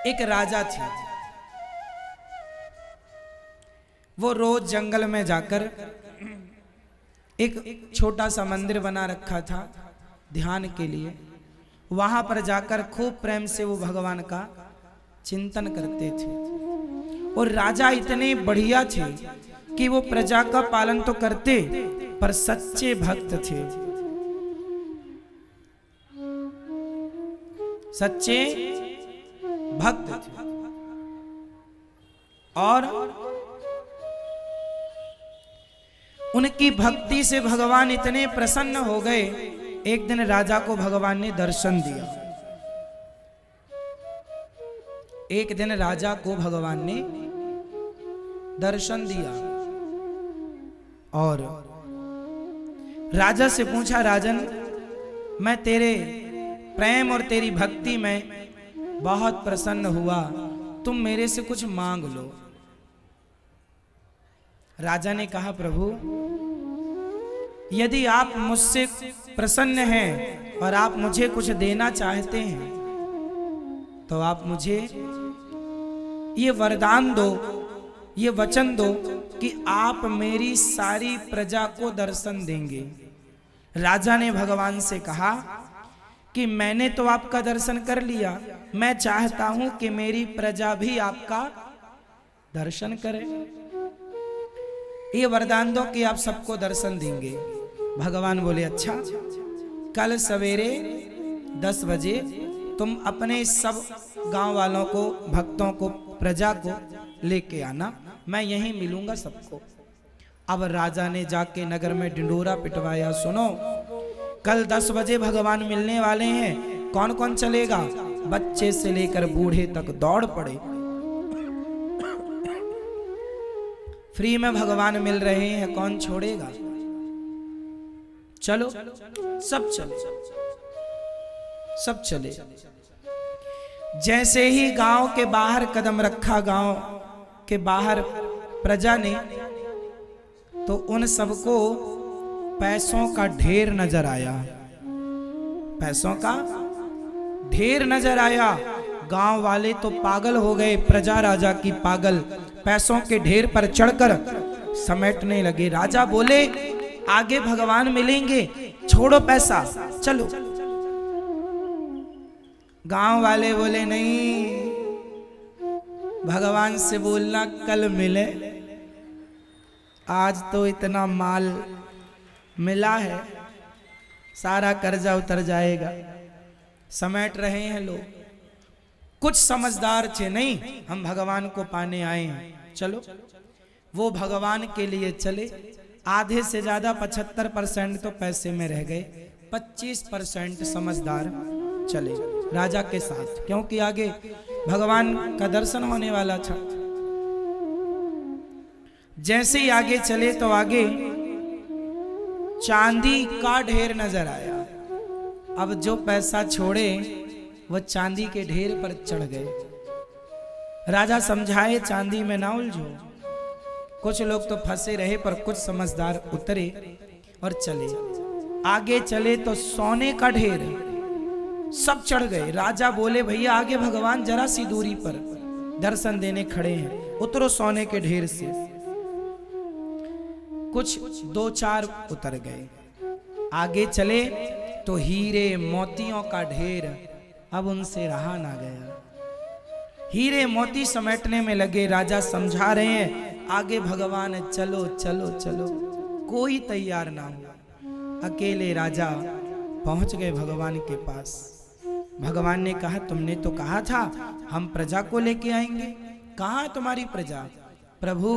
एक राजा थे, वो रोज जंगल में जाकर एक छोटा सा मंदिर बना रखा था ध्यान के लिए। वहां पर जाकर खूब प्रेम से वो भगवान का चिंतन करते थे। और राजा इतने बढ़िया थे कि वो प्रजा का पालन तो करते पर सच्चे भक्त थे, सच्चे भक्त थे। और उनकी भक्ति से भगवान इतने प्रसन्न हो गए, एक दिन राजा को भगवान ने दर्शन दिया। एक दिन राजा को भगवान ने दर्शन दिया और राजा से पूछा, राजन मैं तेरे प्रेम और तेरी भक्ति में बहुत प्रसन्न हुआ, तुम मेरे से कुछ मांग लो। राजा ने कहा, प्रभु यदि आप मुझसे प्रसन्न हैं और आप मुझे कुछ देना चाहते हैं तो आप मुझे ये वरदान दो, ये वचन दो कि आप मेरी सारी प्रजा को दर्शन देंगे। राजा ने भगवान से कहा कि मैंने तो आपका दर्शन कर लिया, मैं चाहता हूं कि मेरी प्रजा भी आपका दर्शन करे। ये वरदान दो कि आप सबको दर्शन देंगे। भगवान बोले, अच्छा कल सवेरे 10 बजे तुम अपने सब गांव वालों को, भक्तों को, प्रजा को लेके आना, मैं यहीं मिलूंगा सबको। अब राजा ने जाके नगर में ढिंडोरा पिटवाया, सुनो कल 10 बजे भगवान मिलने वाले हैं, कौन कौन चलेगा? बच्चे से लेकर बूढ़े तक दौड़ पड़े। फ्री में भगवान मिल रहे हैं, कौन छोड़ेगा? चलो सब चले, सब चले। जैसे ही गांव के बाहर कदम रखा, गांव के बाहर प्रजा ने, तो उन सबको पैसों का ढेर नजर आया, पैसों का ढेर नजर आया। गांव वाले तो पागल हो गए, प्रजा राजा की पागल, पैसों के ढेर पर चढ़कर समेटने लगे। राजा बोले, आगे भगवान मिलेंगे, छोड़ो पैसा, चलो। गांव वाले बोले, नहीं, भगवान से बोलना कल मिले, आज तो इतना माल मिला है, सारा कर्जा उतर जाएगा। समेट रहे हैं लोग। कुछ समझदार थे, नहीं हम भगवान को पाने आए हैं, चलो। वो भगवान के लिए चले। आधे से ज्यादा 75% तो पैसे में रह गए, 25% समझदार चले राजा के साथ, क्योंकि आगे भगवान का दर्शन होने वाला था। जैसे ही आगे चले तो आगे चांदी का ढेर नजर आया। अब जो पैसा छोड़े वो चांदी के ढेर पर चढ़ गए। राजा समझाए, चांदी में ना उलझो। कुछ लोग तो फंसे रहे पर कुछ समझदार उतरे और चले। आगे चले तो सोने का ढेर, सब चढ़ गए। राजा बोले, भैया आगे भगवान जरा सी दूरी पर दर्शन देने खड़े हैं, उतरो सोने के ढेर से। कुछ 2-4 उतर गए। आगे चले तो हीरे मोतियों का ढेर, अब उनसे रहा ना गया। हीरे मोती समेटने में लगे। राजा समझा रहे हैं, आगे भगवान है, चलो चलो चलो। कोई तैयार ना हुआ। अकेले राजा पहुंच गए भगवान के पास। भगवान ने कहा, तुमने तो कहा था हम प्रजा को लेके आएंगे, कहाँ है तुम्हारी प्रजा? प्रभु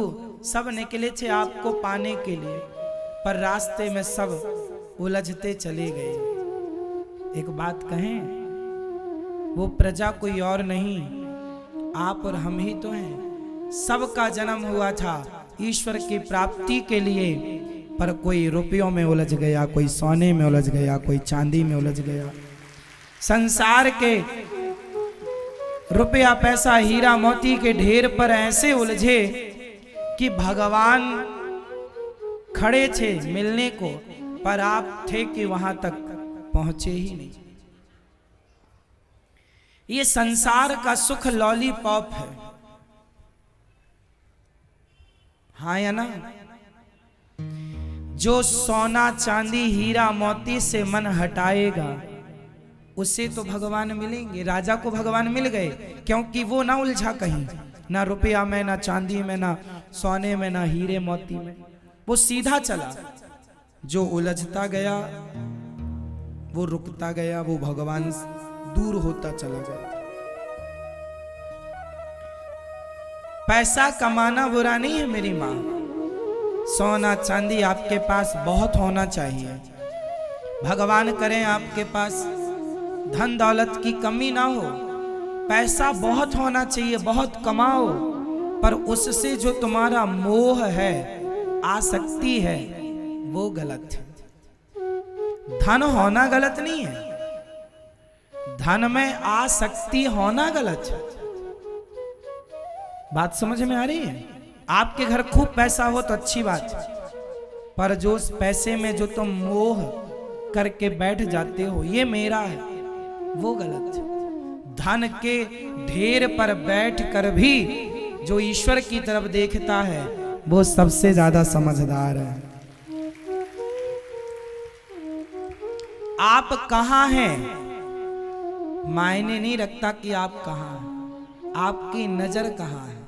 सब निकले थे आपको पाने के लिए, पर रास्ते में सब उलझते चले गए। एक बात कहें, वो प्रजा कोई और नहीं, आप और हम ही तो हैं। सबका जन्म हुआ था ईश्वर की प्राप्ति के लिए, पर कोई रुपयों में उलझ गया, कोई सोने में उलझ गया, कोई चांदी में उलझ गया। संसार के रुपया पैसा हीरा मोती के ढेर पर ऐसे उलझे कि भगवान खड़े थे मिलने को, पर आप थे कि वहां तक पहुंचे ही नहीं। ये संसार का सुख लॉलीपॉप है, हाँ या ना। जो सोना चांदी हीरा मोती से मन हटाएगा उसे तो भगवान मिलेंगे। राजा को भगवान मिल गए क्योंकि वो ना उलझा कहीं, ना रुपया में, ना चांदी में, ना सोने में, ना हीरे मोती में, वो सीधा चला। जो उलझता गया वो रुकता गया, वो भगवान दूर होता चला जाता। पैसा कमाना बुरा नहीं है मेरी माँ, सोना चांदी आपके पास बहुत होना चाहिए। भगवान करें आपके पास धन दौलत की कमी ना हो, पैसा बहुत होना चाहिए, बहुत कमाओ, पर उससे जो तुम्हारा मोह है, आसक्ति है, वो गलत है। धन होना गलत नहीं है, धन में आसक्ति होना गलत है। बात समझ में आ रही है? आपके घर खूब पैसा हो तो अच्छी बात है, पर जो उस पैसे में जो तुम मोह करके बैठ जाते हो, ये मेरा है, वो गलत है। धन के ढेर पर बैठ कर भी जो ईश्वर की तरफ देखता है वो सबसे ज्यादा समझदार है। आप कहां हैं मायने नहीं रखता कि आप कहां हैं, आपकी नजर कहां है।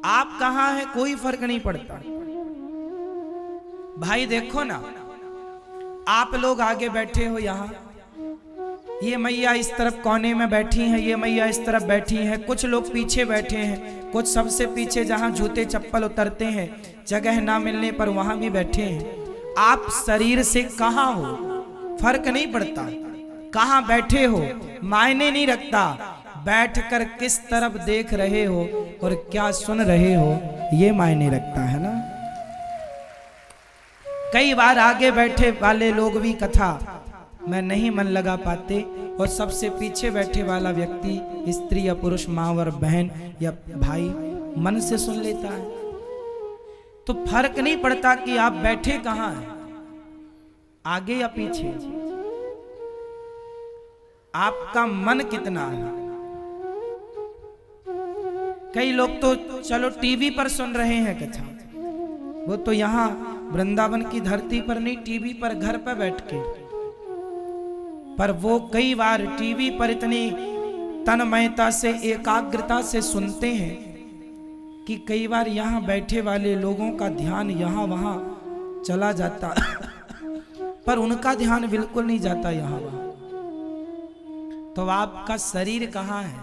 आप कहां हैं कोई फर्क नहीं पड़ता। भाई देखो ना, आप लोग आगे बैठे हो यहां, ये मैया इस तरफ कोने में बैठी हैं, ये मैया इस तरफ बैठी हैं, कुछ लोग पीछे बैठे हैं, कुछ सबसे पीछे जहां जूते चप्पल उतरते हैं, जगह ना मिलने पर वहां भी बैठे हैं। आप शरीर से कहां हो फर्क नहीं पड़ता, कहां बैठे हो मायने नहीं रखता, बैठकर किस तरफ देख रहे हो और क्या सुन रहे हो ये मायने रखता है ना। कई बार आगे बैठे वाले लोग भी कथा में नहीं मन लगा पाते और सबसे पीछे बैठे वाला व्यक्ति स्त्री या पुरुष, माँ और बहन या भाई मन से सुन लेता है। तो फर्क नहीं पड़ता कि आप बैठे कहां हैं, आगे या पीछे, आपका मन कितना है। कई लोग तो चलो टीवी पर सुन रहे हैं कथा, वो तो यहां वृंदावन की धरती पर नहीं, टीवी पर घर पर बैठ के, पर वो कई बार टीवी पर इतनी तन्मयता से एकाग्रता से सुनते हैं कि कई बार यहां बैठे वाले लोगों का ध्यान यहां वहां चला जाता पर उनका ध्यान बिल्कुल नहीं जाता यहां वहां। तो आपका शरीर कहां है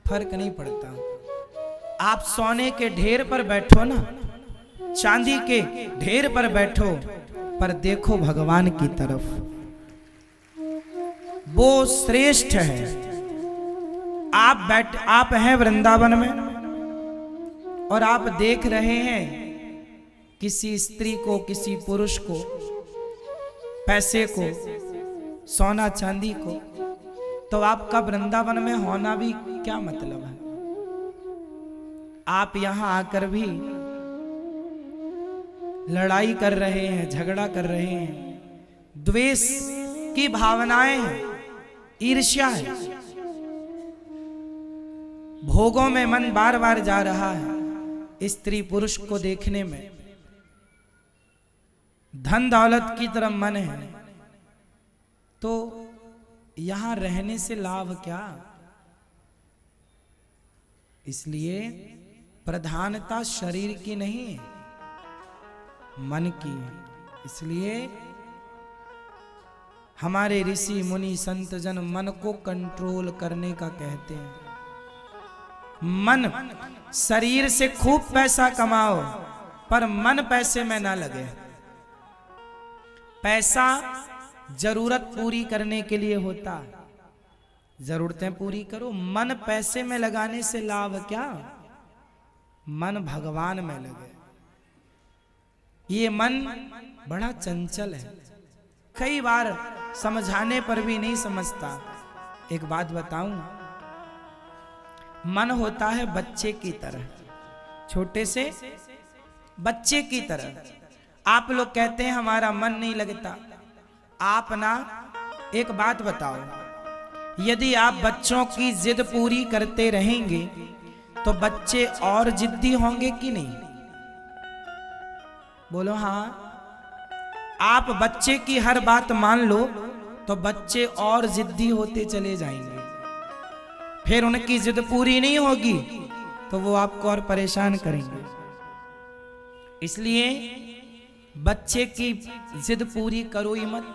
फर्क नहीं पड़ता। आप सोने के ढेर पर बैठो ना, चांदी के ढेर पर बैठो, पर देखो भगवान की तरफ, वो श्रेष्ठ है। आप हैं वृंदावन में और आप देख रहे हैं किसी स्त्री को, किसी पुरुष को, पैसे को, सोना चांदी को, तो आपका वृंदावन में होना भी क्या मतलब है। आप यहां आकर भी लड़ाई कर रहे हैं, झगड़ा कर रहे हैं, द्वेष की भावनाएं हैं, ईर्ष्या है, भोगों में मन बार बार जा रहा है, स्त्री पुरुष को देखने में, धन दौलत की तरफ मन है, तो यहां रहने से लाभ क्या। इसलिए प्रधानता शरीर की नहीं मन की है। इसलिए हमारे ऋषि मुनि संत जन मन को कंट्रोल करने का कहते हैं। मन, शरीर से खूब पैसा कमाओ पर मन पैसे में ना लगे। पैसा जरूरत पूरी करने के लिए होता, जरूरतें पूरी करो, मन पैसे में लगाने से लाभ क्या। मन भगवान में लगे। ये मन बड़ा चंचल है, कई बार समझाने पर भी नहीं समझता। एक बात बताऊं, मन होता है बच्चे की तरह, छोटे से बच्चे की तरह। आप लोग कहते हैं हमारा मन नहीं लगता। आप ना एक बात बताओ, यदि आप बच्चों की जिद पूरी करते रहेंगे तो बच्चे और जिद्दी होंगे कि नहीं? बोलो हाँ। आप बच्चे की हर बात मान लो तो बच्चे और जिद्दी होते चले जाएंगे, फिर उनकी जिद पूरी नहीं होगी तो वो आपको और परेशान करेंगे। इसलिए बच्चे की जिद पूरी करो ही मत,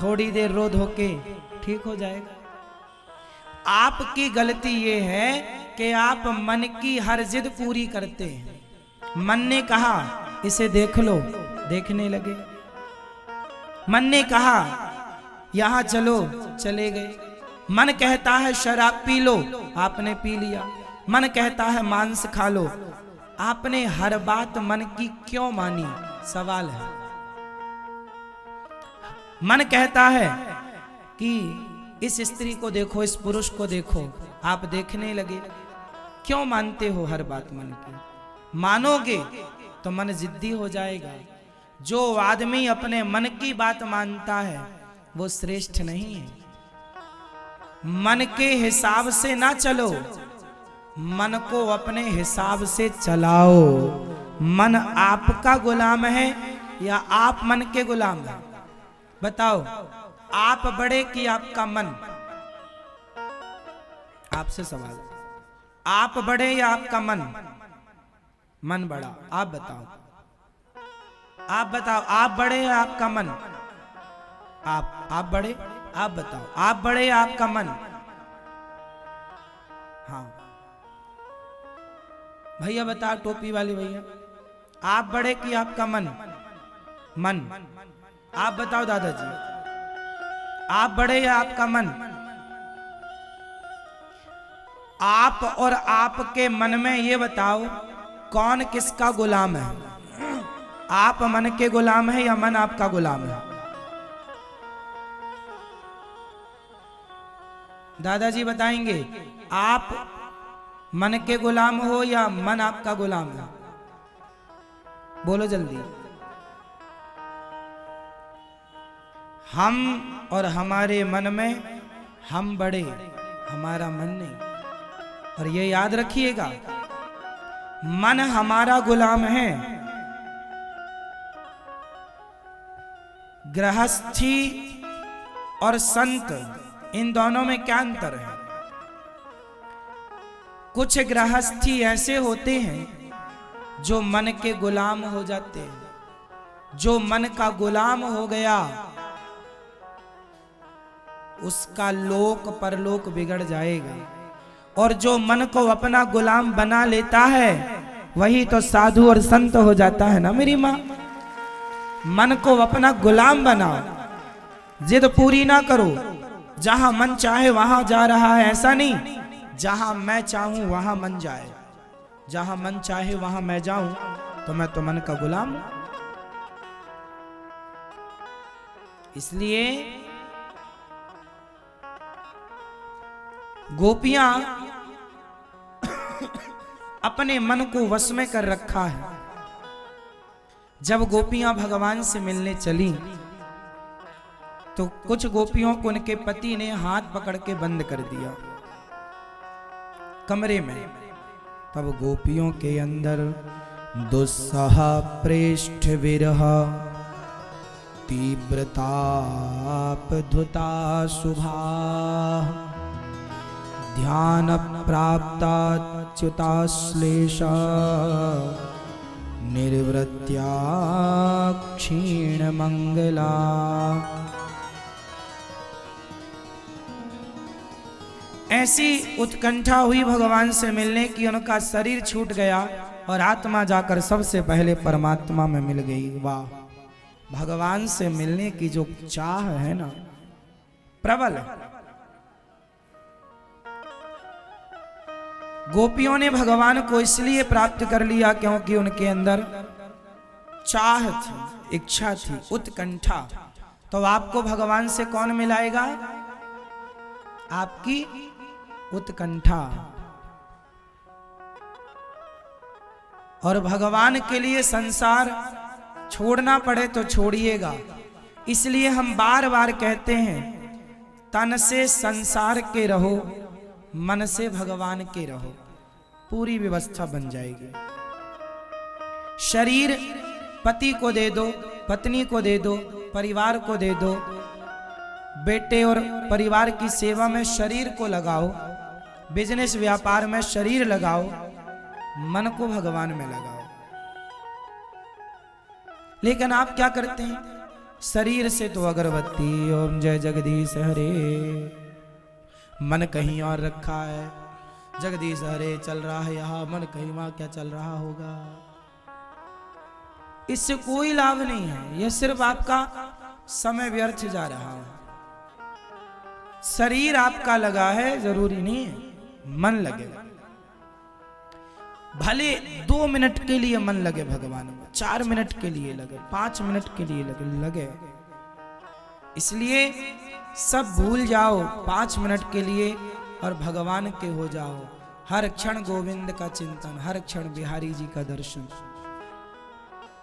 थोड़ी देर रो धो के ठीक हो जाएगा। आपकी गलती ये है कि आप मन की हर जिद पूरी करते हैं। मन ने कहा इसे देख लो, देखने लगे। मन ने कहा यहां चलो, चले गए। मन कहता है शराब पी लो, आपने पी लिया। मन कहता है मांस खा लो, आपने हर बात मन की क्यों मानी? सवाल है। मन कहता है कि इस स्त्री को देखो, इस पुरुष को देखो, आप देखने लगे। क्यों मानते हो हर बात मन की? मानोगे तो मन जिद्दी हो जाएगा। जो आदमी अपने मन की बात मानता है वो श्रेष्ठ नहीं है। मन के हिसाब से ना चलो, मन को अपने हिसाब से चलाओ। मन आपका गुलाम है या आप मन के गुलाम हैं? बताओ, आप बड़े कि आपका मन? आपसे सवाल, आप बड़े या आपका मन? मन बड़ा। आप बताओ, आप बताओ, आप बड़े या आपका मन? आप बड़े। आप बताओ, आप बड़े या आपका मन? हाँ भैया बता, टोपी वाले भैया, आप बड़े कि आपका मन? मन। आप बताओ दादाजी, आप बड़े या आपका मन? आप और आपके मन में ये बताओ कौन किसका गुलाम है? आप मन के गुलाम है या मन आपका गुलाम है? दादाजी बताएंगे, आप मन के गुलाम हो या मन आपका गुलाम है? बोलो जल्दी। हम और हमारे मन में हम बड़े, हमारा मन नहीं। और ये याद रखिएगा, मन हमारा गुलाम है। गृहस्थी और संत, इन दोनों में क्या अंतर है? कुछ गृहस्थी ऐसे होते हैं जो मन के गुलाम हो जाते हैं। जो मन का गुलाम हो गया उसका लोक परलोक बिगड़ जाएगा। और जो मन को अपना गुलाम बना लेता है वही तो साधु और संत हो जाता है ना मेरी माँ। मन को अपना गुलाम बनाओ, जिद पूरी ना करो। जहां मन चाहे वहां जा रहा है ऐसा नहीं, जहां मैं चाहूं वहां मन जाए। जहां मन चाहे वहां मैं जाऊं तो मैं तो मन का गुलाम। इसलिए गोपियां अपने मन को वश में कर रखा है। जब गोपियां भगवान से मिलने चली तो कुछ गोपियों को उनके पति ने हाथ पकड़ के बंद कर दिया कमरे में। तब गोपियों के अंदर दुस्सह प्रेष्ठ विरह तीव्रताप धुता शुभा ध्यान प्राप्ता च्युताश्लेष निर्वृत्या क्षीण मंगला। ऐसी उत्कंठा हुई भगवान से मिलने की, उनका शरीर छूट गया और आत्मा जाकर सबसे पहले परमात्मा में मिल गई। वाह, भगवान से मिलने की जो चाह है ना, प्रबल है। गोपियों ने भगवान को इसलिए प्राप्त कर लिया क्योंकि उनके अंदर चाह थी, इच्छा थी, उत्कंठा। तो आपको भगवान से कौन मिलाएगा? आपकी उत्कंठा। और भगवान के लिए संसार छोड़ना पड़े तो छोड़िएगा। इसलिए हम बार बार कहते हैं तन से संसार के रहो, मन से भगवान के रहो, पूरी व्यवस्था बन जाएगी। शरीर पति को दे दो, पत्नी को दे दो, परिवार को दे दो, बेटे और परिवार की सेवा में शरीर को लगाओ, बिजनेस व्यापार में शरीर लगाओ, मन को भगवान में लगाओ। लेकिन आप क्या करते हैं? शरीर से तो अगरबत्ती, ओम जय जगदीश हरे, मन कहीं और रखा है, जगदीश हरे चल रहा है यहां, मन कहीं वहां क्या चल रहा होगा। इससे कोई लाभ नहीं है, यह सिर्फ आपका समय व्यर्थ जा रहा है। शरीर आपका लगा है, जरूरी नहीं है मन लगेगा। भले 2 मिनट के लिए मन लगे भगवान में, 4 मिनट के लिए लगे, 5 मिनट के लिए लगे। इसलिए सब भूल जाओ 5 मिनट के लिए और भगवान के हो जाओ। हर क्षण गोविंद का चिंतन, हर क्षण बिहारी जी का दर्शन।